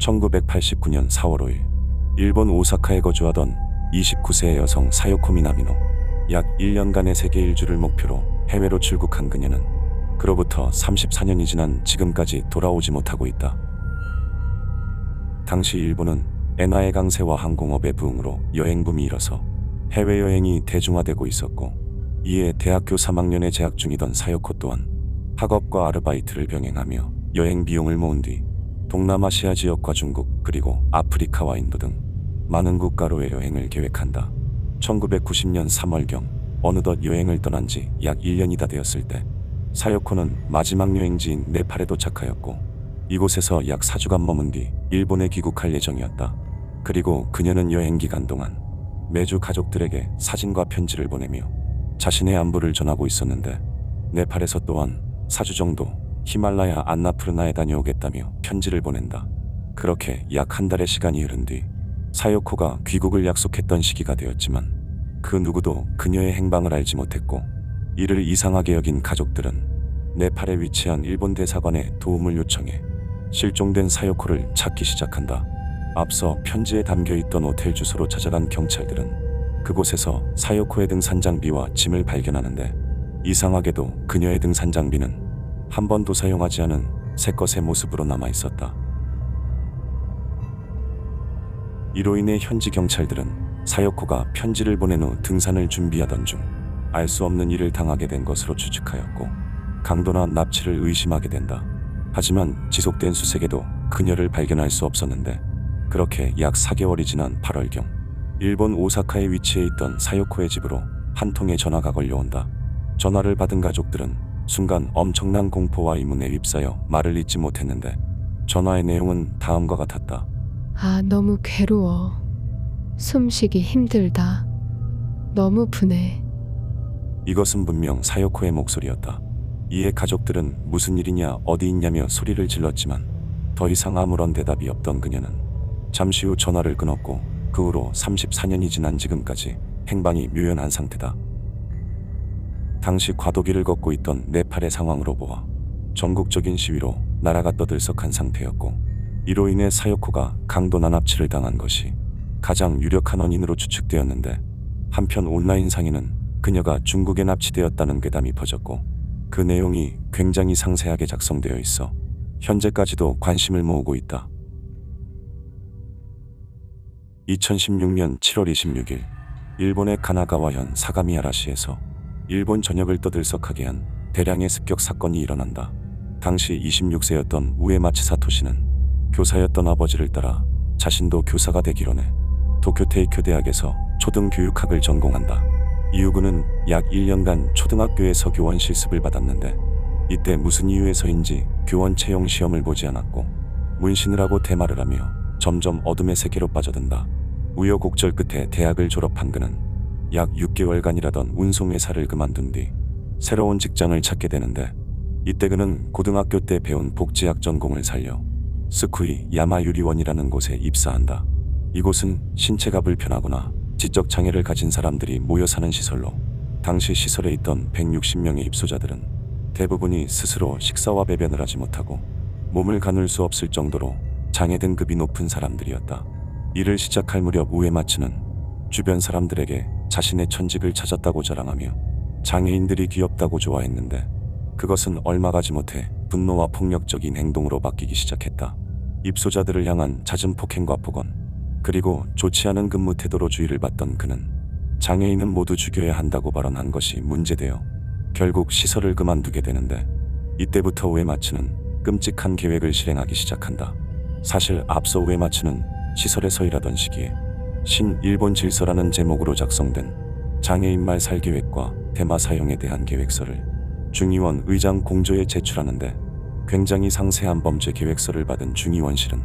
1989년 4월 5일 일본 오사카에 거주하던 29세의 여성 사요코 미나미노. 약 1년간의 세계 일주를 목표로 해외로 출국한 그녀는 그로부터 34년이 지난 지금까지 돌아오지 못하고 있다. 당시 일본은 엔화의 강세와 항공업의 부흥으로 여행붐이 일어서 해외여행이 대중화되고 있었고, 이에 대학교 3학년에 재학 중이던 사요코 또한 학업과 아르바이트를 병행하며 여행 비용을 모은 뒤 동남아시아 지역과 중국, 그리고 아프리카와 인도 등 많은 국가로의 여행을 계획한다. 1990년 3월경 어느덧 여행을 떠난 지 약 1년이 다 되었을 때 사요코는 마지막 여행지인 네팔에 도착하였고, 이곳에서 약 4주간 머문 뒤 일본에 귀국할 예정이었다. 그리고 그녀는 여행 기간 동안 매주 가족들에게 사진과 편지를 보내며 자신의 안부를 전하고 있었는데, 네팔에서 또한 4주 정도 히말라야 안나푸르나에 다녀오겠다며 편지를 보낸다. 그렇게 약 한 달의 시간이 흐른 뒤 사요코가 귀국을 약속했던 시기가 되었지만 그 누구도 그녀의 행방을 알지 못했고, 이를 이상하게 여긴 가족들은 네팔에 위치한 일본 대사관에 도움을 요청해 실종된 사요코를 찾기 시작한다. 앞서 편지에 담겨있던 호텔 주소로 찾아간 경찰들은 그곳에서 사요코의 등산 장비와 짐을 발견하는데, 이상하게도 그녀의 등산 장비는 한 번도 사용하지 않은 새 것의 모습으로 남아있었다. 이로 인해 현지 경찰들은 사요코가 편지를 보낸 후 등산을 준비하던 중 알 수 없는 일을 당하게 된 것으로 추측하였고, 강도나 납치를 의심하게 된다. 하지만 지속된 수색에도 그녀를 발견할 수 없었는데, 그렇게 약 4개월이 지난 8월경 일본 오사카에 위치해 있던 사요코의 집으로 한 통의 전화가 걸려온다. 전화를 받은 가족들은 순간 엄청난 공포와 의문에 휩싸여 말을 잇지 못했는데, 전화의 내용은 다음과 같았다. 너무 괴로워. 숨쉬기 힘들다. 너무 분해. 이것은 분명 사요코의 목소리였다. 이에 가족들은 무슨 일이냐, 어디 있냐며 소리를 질렀지만 더 이상 아무런 대답이 없던 그녀는 잠시 후 전화를 끊었고, 그 후로 34년이 지난 지금까지 행방이 묘연한 상태다. 당시 과도기를 걷고 있던 네팔의 상황으로 보아 전국적인 시위로 나라가 떠들썩한 상태였고, 이로 인해 사요코가 강도나 납치를 당한 것이 가장 유력한 원인으로 추측되었는데, 한편 온라인상에는 그녀가 중국에 납치되었다는 괴담이 퍼졌고, 그 내용이 굉장히 상세하게 작성되어 있어 현재까지도 관심을 모으고 있다. 2016년 7월 26일 일본의 가나가와현 사가미하라시에서 일본 전역을 떠들썩하게 한 대량의 습격 사건이 일어난다. 당시 26세였던 우에마츠 사토시는 교사였던 아버지를 따라 자신도 교사가 되기로 해 도쿄 테이쿄 대학에서 초등교육학을 전공한다. 이후그는 약 1년간 초등학교에서 교원 실습을 받았는데, 이때 무슨 이유에서인지 교원 채용 시험을 보지 않았고 문신을 하고 대마를 하며 점점 어둠의 세계로 빠져든다. 우여곡절 끝에 대학을 졸업한 그는 약 6개월간 일하던 운송회사를 그만둔 뒤 새로운 직장을 찾게 되는데, 이때 그는 고등학교 때 배운 복지학 전공을 살려 스쿠이 야마유리원이라는 곳에 입사한다. 이곳은 신체가 불편하거나 지적 장애를 가진 사람들이 모여 사는 시설로, 당시 시설에 있던 160명의 입소자들은 대부분이 스스로 식사와 배변을 하지 못하고 몸을 가눌 수 없을 정도로 장애 등급이 높은 사람들이었다. 일을 시작할 무렵 우에마츠는 주변 사람들에게 자신의 천직을 찾았다고 자랑하며 장애인들이 귀엽다고 좋아했는데, 그것은 얼마 가지 못해 분노와 폭력적인 행동으로 바뀌기 시작했다. 입소자들을 향한 잦은 폭행과 폭언, 그리고 좋지 않은 근무 태도로 주의를 받던 그는 장애인은 모두 죽여야 한다고 발언한 것이 문제되어 결국 시설을 그만두게 되는데, 이때부터 우에마츠는 끔찍한 계획을 실행하기 시작한다. 사실 앞서 우에마츠는 시설에서 일하던 시기에 신일본 질서라는 제목으로 작성된 장애인 말 살 계획과 대마 사용에 대한 계획서를 중의원 의장 공조에 제출하는데, 굉장히 상세한 범죄 계획서를 받은 중의원 실은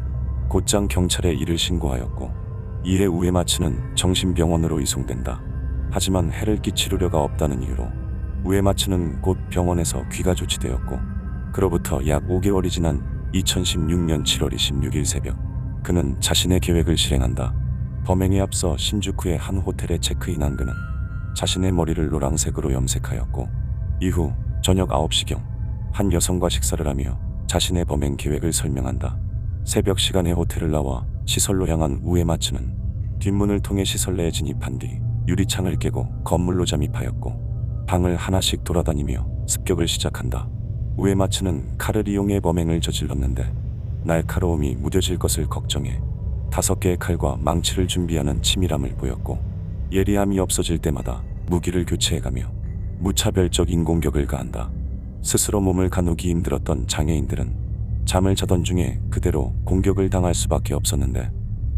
곧장 경찰에 이를 신고하였고, 이에 우에마츠는 정신병원으로 이송된다. 하지만 해를 끼칠 우려가 없다는 이유로 우에마츠는 곧 병원에서 귀가 조치되었고, 그로부터 약 5개월이 지난 2016년 7월 26일 새벽 그는 자신의 계획을 실행한다. 범행에 앞서 신주쿠의 한 호텔에 체크인한 그는 자신의 머리를 노란색으로 염색하였고, 이후 저녁 9시경 한 여성과 식사를 하며 자신의 범행 계획을 설명한다. 새벽 시간에 호텔을 나와 시설로 향한 우에마츠는 뒷문을 통해 시설 내에 진입한 뒤 유리창을 깨고 건물로 잠입하였고 방을 하나씩 돌아다니며 습격을 시작한다. 우에마츠는 칼을 이용해 범행을 저질렀는데 날카로움이 무뎌질 것을 걱정해 5개의 칼과 망치를 준비하는 치밀함을 보였고 예리함이 없어질 때마다 무기를 교체해가며 무차별적 인공격을 가한다. 스스로 몸을 가누기 힘들었던 장애인들은 잠을 자던 중에 그대로 공격을 당할 수밖에 없었는데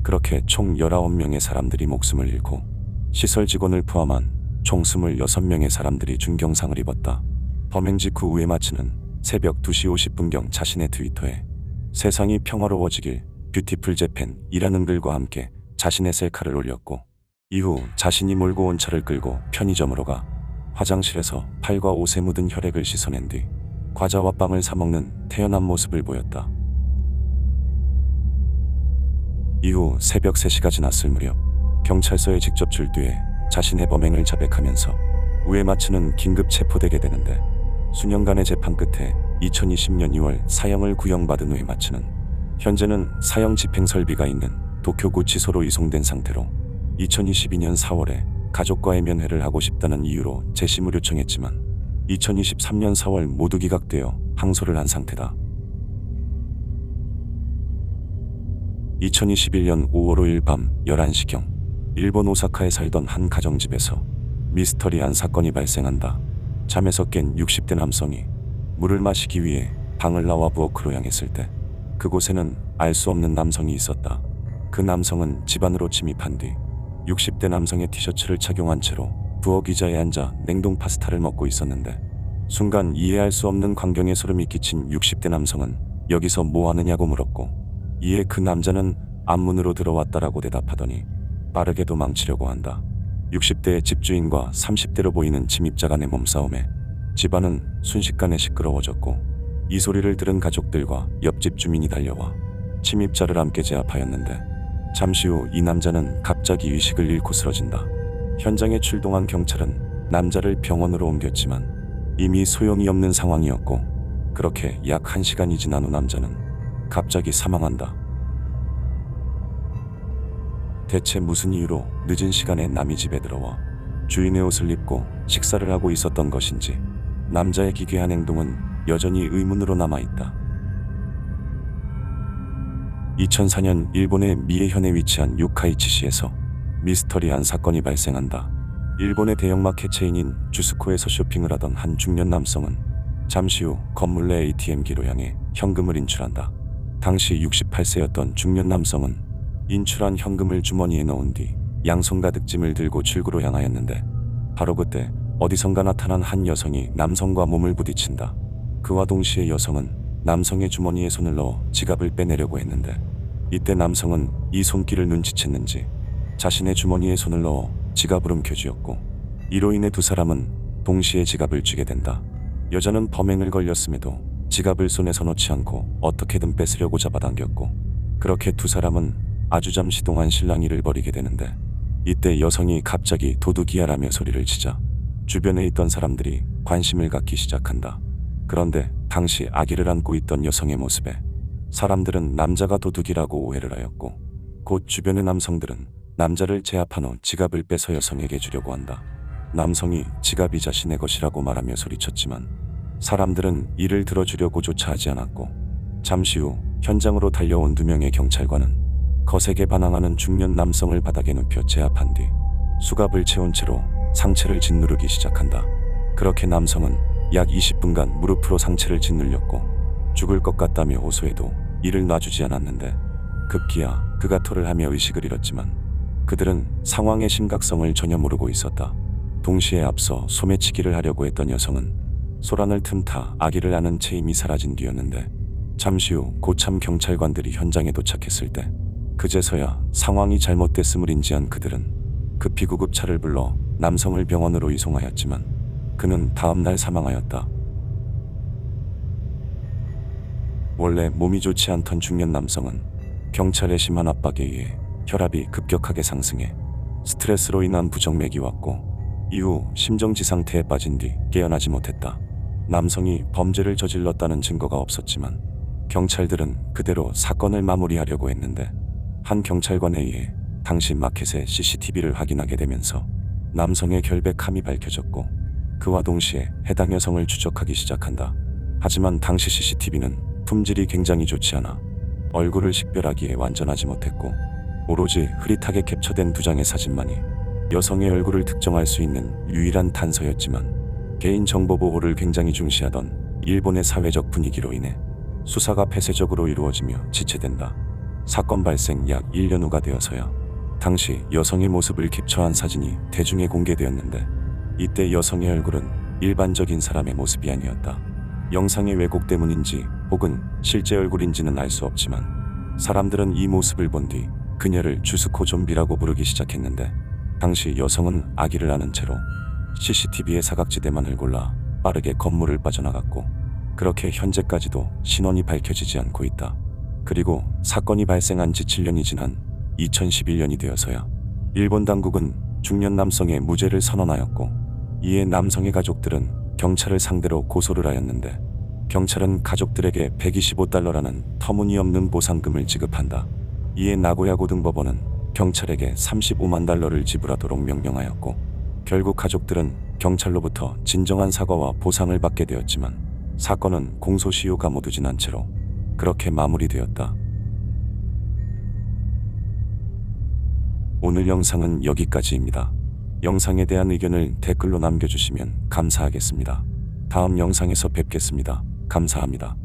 그렇게 총 19명의 사람들이 목숨을 잃고 시설 직원을 포함한 총 26명의 사람들이 중경상을 입었다. 범행 직후 우에마츠는 새벽 2시 50분경 자신의 트위터에 세상이 평화로워지길 뷰티풀 재팬이라는 글과 함께 자신의 셀카를 올렸고 이후 자신이 몰고 온 차를 끌고 편의점으로 가 화장실에서 팔과 옷에 묻은 혈액을 씻어낸 뒤 과자와 빵을 사 먹는 태연한 모습을 보였다. 이후 새벽 3시가 지났을 무렵 경찰서에 직접 출두해 자신의 범행을 자백하면서 우에마츠는 긴급 체포되게 되는데 수년간의 재판 끝에 2020년 2월 사형을 구형받은 우에마츠는 현재는 사형 집행 설비가 있는 도쿄구치소로 이송된 상태로 2022년 4월에 가족과의 면회를 하고 싶다는 이유로 재심을 요청했지만 2023년 4월 모두 기각되어 항소를 한 상태다. 2021년 5월 5일 밤 11시경 일본 오사카에 살던 한 가정집에서 미스터리한 사건이 발생한다. 잠에서 깬 60대 남성이 물을 마시기 위해 방을 나와 부엌으로 향했을 때 그곳에는 알 수 없는 남성이 있었다. 그 남성은 집 안으로 침입한 뒤 60대 남성의 티셔츠를 착용한 채로 부엌 의자에 앉아 냉동 파스타를 먹고 있었는데 순간 이해할 수 없는 광경에 소름이 끼친 60대 남성은 여기서 뭐 하느냐고 물었고 이에 그 남자는 앞문으로 들어왔다라고 대답하더니 빠르게 도망치려고 한다. 60대의 집주인과 30대로 보이는 침입자 간의 몸싸움에 집안은 순식간에 시끄러워졌고 이 소리를 들은 가족들과 옆집 주민이 달려와 침입자를 함께 제압하였는데 잠시 후 이 남자는 갑자기 의식을 잃고 쓰러진다. 현장에 출동한 경찰은 남자를 병원으로 옮겼지만 이미 소용이 없는 상황이었고 그렇게 약 1시간이 지난 후 남자는 갑자기 사망한다. 대체 무슨 이유로 늦은 시간에 남이 집에 들어와 주인의 옷을 입고 식사를 하고 있었던 것인지 남자의 기괴한 행동은 여전히 의문으로 남아있다. 2004년 일본의 미에현에 위치한 요카이치시에서 미스터리한 사건이 발생한다. 일본의 대형마켓 체인인 주스코에서 쇼핑을 하던 한 중년 남성은 잠시 후 건물 내 ATM기로 향해 현금을 인출한다. 당시 68세였던 중년 남성은 인출한 현금을 주머니에 넣은 뒤 양손 가득 짐을 들고 출구로 향하였는데 바로 그때 어디선가 나타난 한 여성이 남성과 몸을 부딪힌다. 그와 동시에 여성은 남성의 주머니에 손을 넣어 지갑을 빼내려고 했는데 이때 남성은 이 손길을 눈치챘는지 자신의 주머니에 손을 넣어 지갑을 움켜쥐었고 이로 인해 두 사람은 동시에 지갑을 쥐게 된다. 여자는 범행을 걸렸음에도 지갑을 손에서 놓지 않고 어떻게든 뺏으려고 잡아당겼고 그렇게 두 사람은 아주 잠시 동안 실랑이를 벌이게 되는데 이때 여성이 갑자기 도둑이야라며 소리를 치자 주변에 있던 사람들이 관심을 갖기 시작한다. 그런데 당시 아기를 안고 있던 여성의 모습에 사람들은 남자가 도둑이라고 오해를 하였고 곧 주변의 남성들은 남자를 제압한 후 지갑을 빼서 여성에게 주려고 한다. 남성이 지갑이 자신의 것이라고 말하며 소리쳤지만 사람들은 이를 들어주려고조차 하지 않았고 잠시 후 현장으로 달려온 2명의 경찰관은 거세게 반항하는 중년 남성을 바닥에 눕혀 제압한 뒤 수갑을 채운 채로 상체를 짓누르기 시작한다. 그렇게 남성은 약 20분간 무릎으로 상체를 짓눌렸고 죽을 것 같다며 호소해도 이를 놔주지 않았는데 급기야 그가 토를 하며 의식을 잃었지만 그들은 상황의 심각성을 전혀 모르고 있었다. 동시에 앞서 소매치기를 하려고 했던 여성은 소란을 틈타 아기를 안은 채 이미 사라진 뒤였는데 잠시 후 고참 경찰관들이 현장에 도착했을 때 그제서야 상황이 잘못됐음을 인지한 그들은 급히 구급차를 불러 남성을 병원으로 이송하였지만 그는 다음날 사망하였다. 원래 몸이 좋지 않던 중년 남성은 경찰의 심한 압박에 의해 혈압이 급격하게 상승해 스트레스로 인한 부정맥이 왔고 이후 심정지 상태에 빠진 뒤 깨어나지 못했다. 남성이 범죄를 저질렀다는 증거가 없었지만 경찰들은 그대로 사건을 마무리하려고 했는데 한 경찰관에 의해 당시 마켓의 CCTV를 확인하게 되면서 남성의 결백함이 밝혀졌고 그와 동시에 해당 여성을 추적하기 시작한다. 하지만 당시 CCTV는 품질이 굉장히 좋지 않아 얼굴을 식별하기에 완전하지 못했고 오로지 흐릿하게 캡처된 두 장의 사진만이 여성의 얼굴을 특정할 수 있는 유일한 단서였지만 개인정보 보호를 굉장히 중시하던 일본의 사회적 분위기로 인해 수사가 폐쇄적으로 이루어지며 지체된다. 사건 발생 약 1년 후가 되어서야 당시 여성의 모습을 캡처한 사진이 대중에 공개되었는데 이때 여성의 얼굴은 일반적인 사람의 모습이 아니었다. 영상의 왜곡 때문인지 혹은 실제 얼굴인지는 알 수 없지만 사람들은 이 모습을 본 뒤 그녀를 주스코 좀비라고 부르기 시작했는데 당시 여성은 아기를 안은 채로 CCTV의 사각지대만을 골라 빠르게 건물을 빠져나갔고 그렇게 현재까지도 신원이 밝혀지지 않고 있다. 그리고 사건이 발생한 지 7년이 지난 2011년이 되어서야 일본 당국은 중년 남성의 무죄를 선언하였고 이에 남성의 가족들은 경찰을 상대로 고소를 하였는데 경찰은 가족들에게 125달러라는 터무니없는 보상금을 지급한다. 이에 나고야 고등법원은 경찰에게 35만 달러를 지불하도록 명령하였고 결국 가족들은 경찰로부터 진정한 사과와 보상을 받게 되었지만 사건은 공소시효가 모두 지난 채로 그렇게 마무리되었다. 오늘 영상은 여기까지입니다. 영상에 대한 의견을 댓글로 남겨주시면 감사하겠습니다. 다음 영상에서 뵙겠습니다. 감사합니다.